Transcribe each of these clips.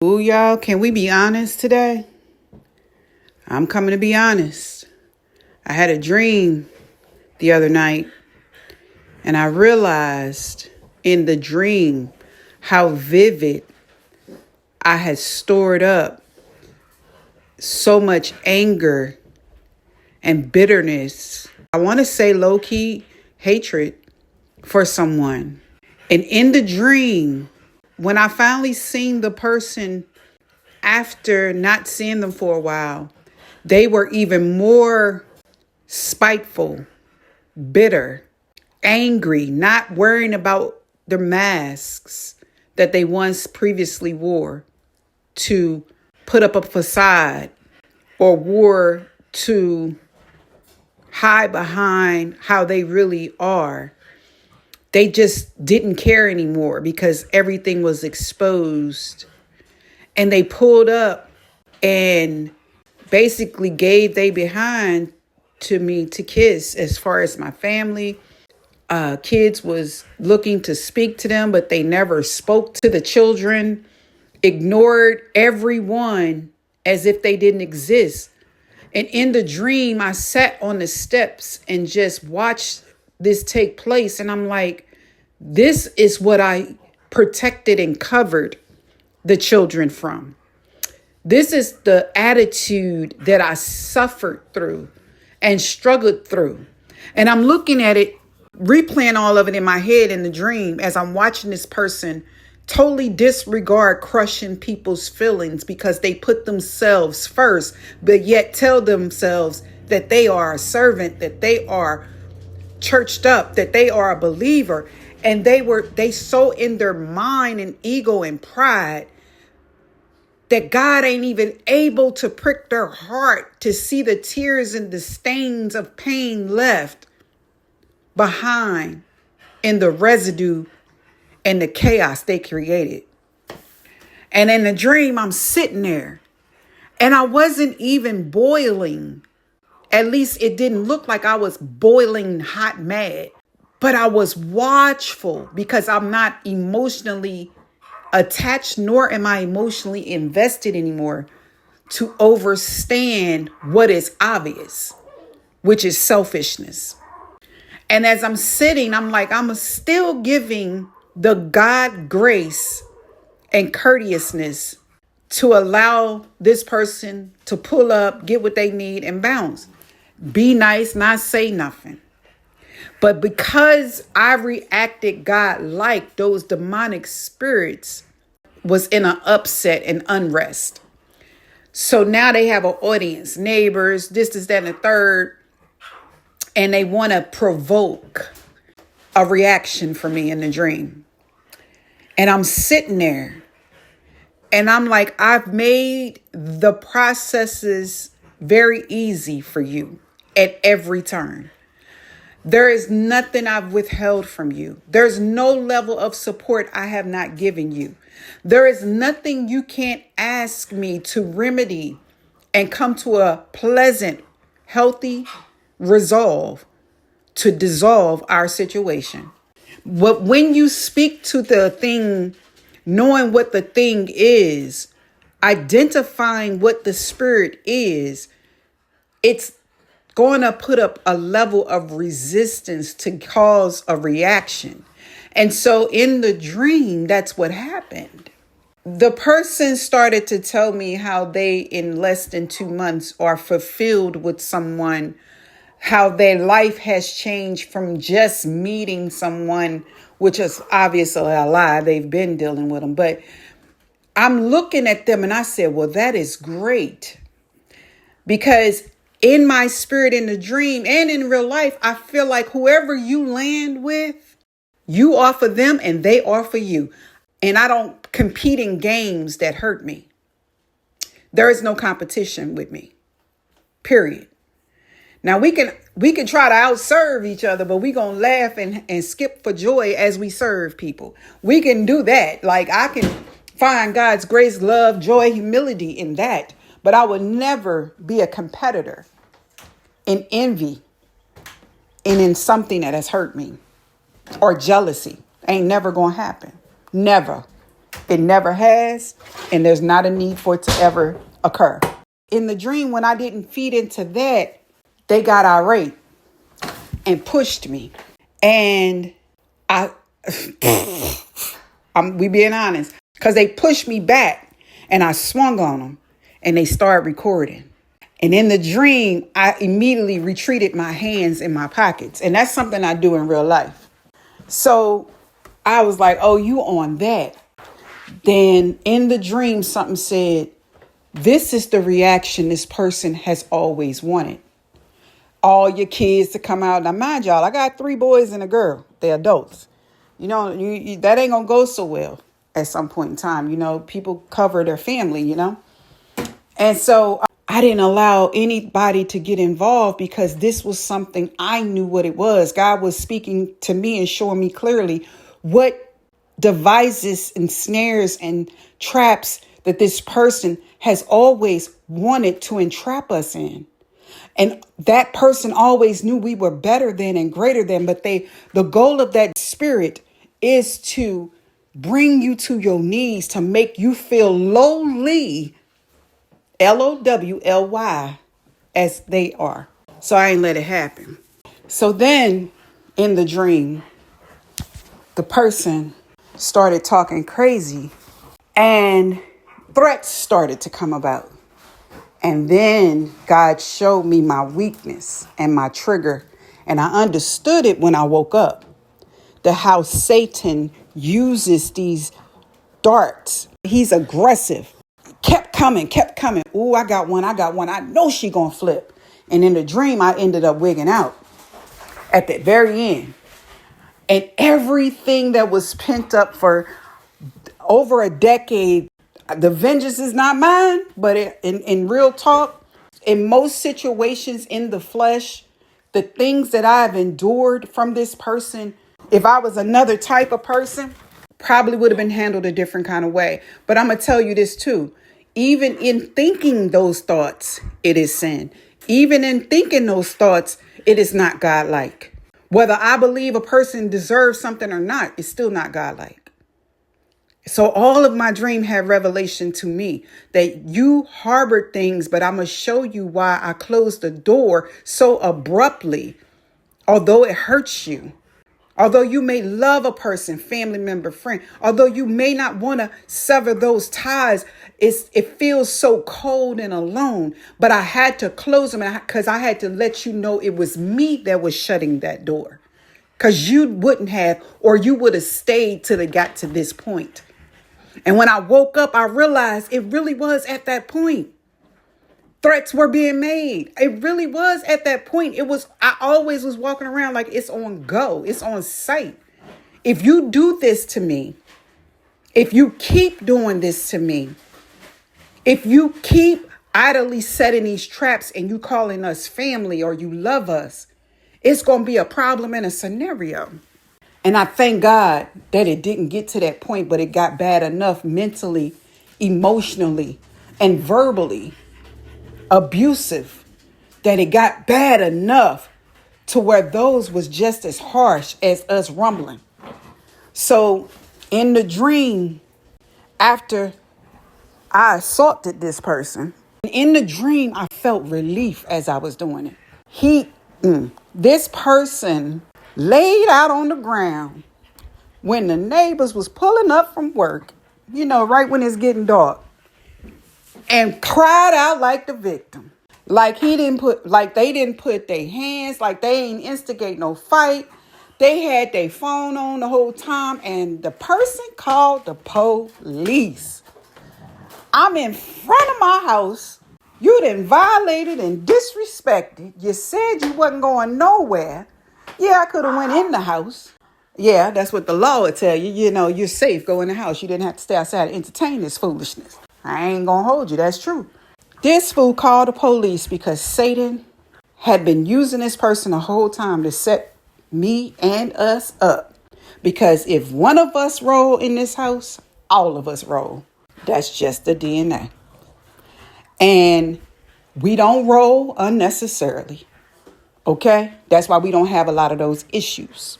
Ooh, y'all, can we be honest today? I'm coming to be honest. I had a dream the other night, and I realized in the dream how vivid I had stored up so much anger and bitterness. I want to say low-key hatred for someone. And in the dream, when I finally seen the person after not seeing them for a while, they were even more spiteful, bitter, angry, not worrying about the masks that they once previously wore to put up a facade or wore to hide behind how they really are. They just didn't care anymore because everything was exposed. And they pulled up and basically gave they behind to me to kiss. As far as my family, kids was looking to speak to them, but they never spoke to the children, ignored everyone as if they didn't exist. And in the dream, I sat on the steps and just watched this take place. And I'm like, this is what I protected and covered the children from. This is the attitude that I suffered through and struggled through. And I'm looking at it, replaying all of it in my head in the dream as I'm watching this person totally disregard crushing people's feelings because they put themselves first, but yet tell themselves that they are a servant, that they are churched up, that they are a believer. And they so in their mind and ego and pride that God ain't even able to prick their heart to see the tears and the stains of pain left behind in the residue and the chaos they created. And in the dream, I'm sitting there and I wasn't even boiling. At least it didn't look like I was boiling hot mad, but I was watchful because I'm not emotionally attached, nor am I emotionally invested anymore to understand what is obvious, which is selfishness. And as I'm sitting, I'm like, I'm still giving the God grace and courteousness to allow this person to pull up, get what they need, and bounce. Be nice, not say nothing. But because I reacted God-like, those demonic spirits was in an upset and unrest. So now they have an audience, neighbors, this, that, and the third, and they want to provoke a reaction for me in the dream. And I'm sitting there and I'm like, I've made the processes very easy for you at every turn. There is nothing I've withheld from you. There's no level of support I have not given you. There is nothing you can't ask me to remedy and come to a pleasant, healthy resolve to dissolve our situation. But when you speak to the thing, knowing what the thing is, identifying what the spirit is, it's going to put up a level of resistance to cause a reaction. And so in the dream, that's what happened. The person started to tell me how they, in less than 2 months, are fulfilled with someone, how their life has changed from just meeting someone, which is obviously a lie. They've been dealing with them. But I'm looking at them and I said, well, that is great. Because in my spirit, in the dream and in real life, I feel like whoever you land with, you offer them and they offer you. And I don't compete in games that hurt me. There is no competition with me, period. Now we can try to outserve each other, but we gonna laugh and skip for joy as we serve people. We can do that. Like I can find God's grace, love, joy, humility in that. But I would never be a competitor in envy and in something that has hurt me or jealousy. Ain't never gonna happen. Never. It never has, and there's not a need for it to ever occur. In the dream, when I didn't feed into that, they got irate and pushed me. And we being honest, because they pushed me back and I swung on them and they started recording. And in the dream, I immediately retreated my hands in my pockets. And that's something I do in real life. So I was like, oh, you on that. Then in the dream, something said, this is the reaction this person has always wanted. All your kids to come out. Now, mind y'all, I got 3 boys and a girl. They're adults. You know, that ain't going to go so well at some point in time. You know, people cover their family, you know. And so I didn't allow anybody to get involved because this was something I knew what it was. God was speaking to me and showing me clearly what devices and snares and traps that this person has always wanted to entrap us in. And that person always knew we were better than and greater than. But the goal of that spirit is to bring you to your knees, to make you feel lowly, LOWLY, as they are. So I ain't let it happen. So then in the dream, the person started talking crazy and threats started to come about. And then God showed me my weakness and my trigger. And I understood it when I woke up. How Satan uses these darts. He's aggressive. Kept coming. Ooh, I got one. I know she gonna flip. And in the dream, I ended up wigging out at the very end. And everything that was pent up for over a decade, the vengeance is not mine, but in real talk, in most situations in the flesh, the things that I've endured from this person, if I was another type of person, probably would have been handled a different kind of way. But I'm going to tell you this too. Even in thinking those thoughts, it is sin. Even in thinking those thoughts, it is not godlike. Whether I believe a person deserves something or not, it's still not godlike. So all of my dream had revelation to me that you harbored things, but I'm going to show you why I closed the door so abruptly, although it hurts you. Although you may love a person, family member, friend, although you may not want to sever those ties, it feels so cold and alone. But I had to close them because I had to let you know it was me that was shutting that door. Because you wouldn't have, or you would have stayed till it got to this point. And when I woke up, I realized it really was at that point. Threats were being made. It really was at that point. I always was walking around like it's on go. It's on sight. If you do this to me, if you keep doing this to me, if you keep idly setting these traps and you calling us family or you love us, it's going to be a problem in a scenario. And I thank God that it didn't get to that point, but it got bad enough mentally, emotionally, and verbally abusive that it got bad enough to where those was just as harsh as us rumbling. So in the dream, after I assaulted this person, in the dream, I felt relief as I was doing it. This person laid out on the ground when the neighbors was pulling up from work, right when it's getting dark, and cried out like the victim. Like they didn't put their hands, like they ain't instigate no fight. They had their phone on the whole time, and the person called the police. I'm in front of my house. You done violated and disrespected. You said you wasn't going nowhere. Yeah, I could have went in the house. Yeah, that's what the law would tell you. You're safe. Go in the house. You didn't have to stay outside and entertain this foolishness. I ain't going to hold you. That's true. This fool called the police because Satan had been using this person the whole time to set me and us up. Because if one of us roll in this house, all of us roll. That's just the DNA. And we don't roll unnecessarily. Okay? That's why we don't have a lot of those issues.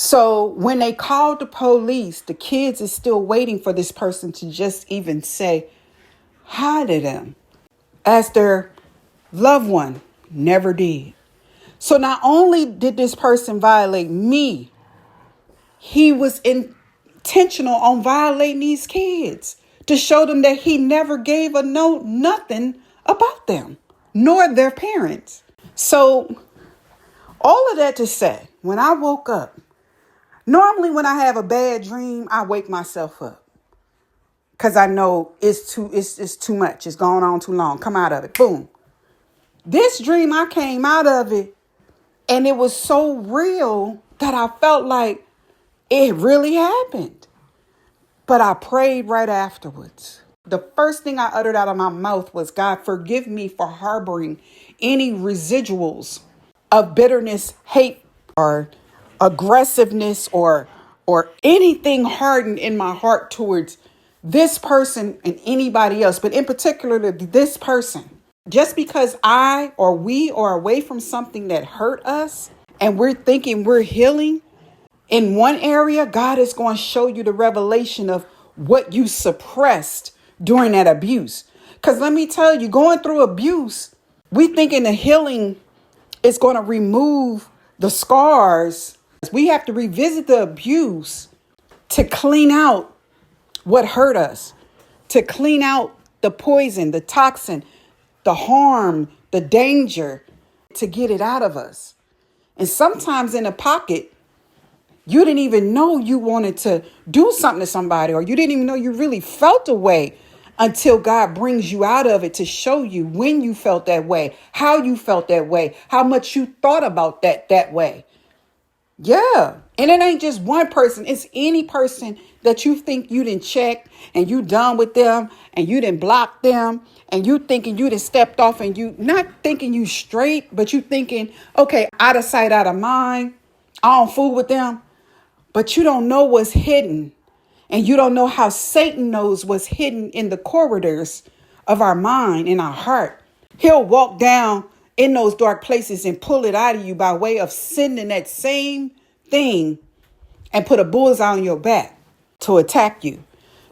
So when they called the police, the kids is still waiting for this person to just even say hi to them, as their loved one never did. So not only did this person violate me, he was intentional on violating these kids to show them that he never gave a note, nothing about them, nor their parents. So all of that to say, when I woke up, normally when I have a bad dream, I wake myself up because I know it's too much. It's gone on too long. Come out of it. Boom. This dream, I came out of it and it was so real that I felt like it really happened. But I prayed right afterwards. The first thing I uttered out of my mouth was, God, forgive me for harboring any residuals of bitterness, hate, or aggressiveness, or anything hardened in my heart towards this person and anybody else, but in particular this person. Just because I or we are away from something that hurt us and we're thinking we're healing in one area, God is going to show you the revelation of what you suppressed during that abuse. Because let me tell you, going through abuse, we thinking the healing is going to remove the scars. We have to revisit the abuse to clean out what hurt us, to clean out the poison, the toxin, the harm, the danger, to get it out of us. And sometimes in a pocket, you didn't even know you wanted to do something to somebody, or you didn't even know you really felt a way until God brings you out of it to show you when you felt that way, how you felt that way, how much you thought about that way. Yeah. And it ain't just one person. It's any person that you think you didn't check and you done with them and you didn't block them and you thinking you done stepped off and you not thinking you straight, but you thinking, okay, out of sight, out of mind. I don't fool with them. But you don't know what's hidden. And you don't know how Satan knows what's hidden in the corridors of our mind and our heart. He'll walk down in those dark places and pull it out of you by way of sending that same thing and put a bullseye on your back to attack you.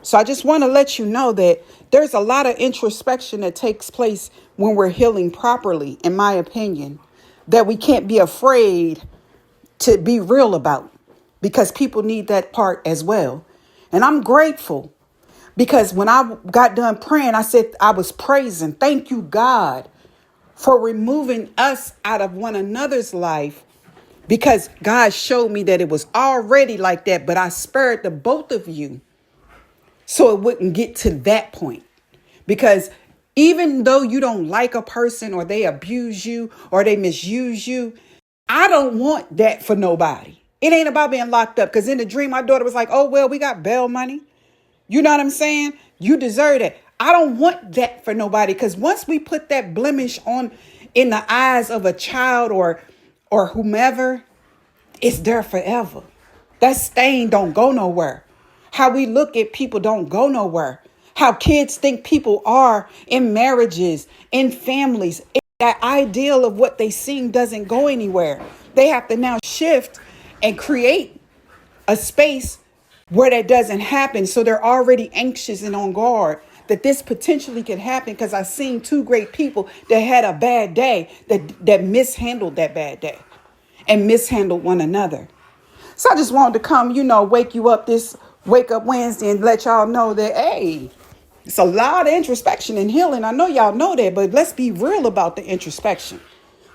So I just want to let you know that there's a lot of introspection that takes place when we're healing properly, in my opinion, that we can't be afraid to be real about, because people need that part as well. And I'm grateful because when I got done praying, I said I was praising. Thank you, God, for removing us out of one another's life, because God showed me that it was already like that. But I spared the both of you so it wouldn't get to that point. Because even though you don't like a person or they abuse you or they misuse you, I don't want that for nobody. It ain't about being locked up, because in the dream, my daughter was like, oh, well, we got bail money. You know what I'm saying? You deserve it. I don't want that for nobody, because once we put that blemish on in the eyes of a child or whomever, it's there forever. That stain don't go nowhere. How we look at people don't go nowhere. How kids think people are in marriages, in families. That ideal of what they seen doesn't go anywhere. They have to now shift and create a space where that doesn't happen. So they're already anxious and on guard that this potentially could happen, because I've seen two great people that had a bad day that mishandled that bad day and mishandled one another. So I just wanted to come, wake you up this Wake Up Wednesday and let y'all know that, hey, it's a lot of introspection and healing. I know y'all know that, but let's be real about the introspection.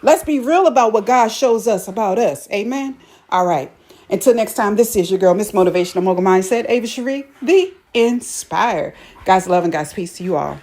Let's be real about what God shows us about us. Amen. All right. Until next time, this is your girl, Miss Motivational Mogul Mindset, Ava Cherie, the Inspire. God's love and God's peace to you all.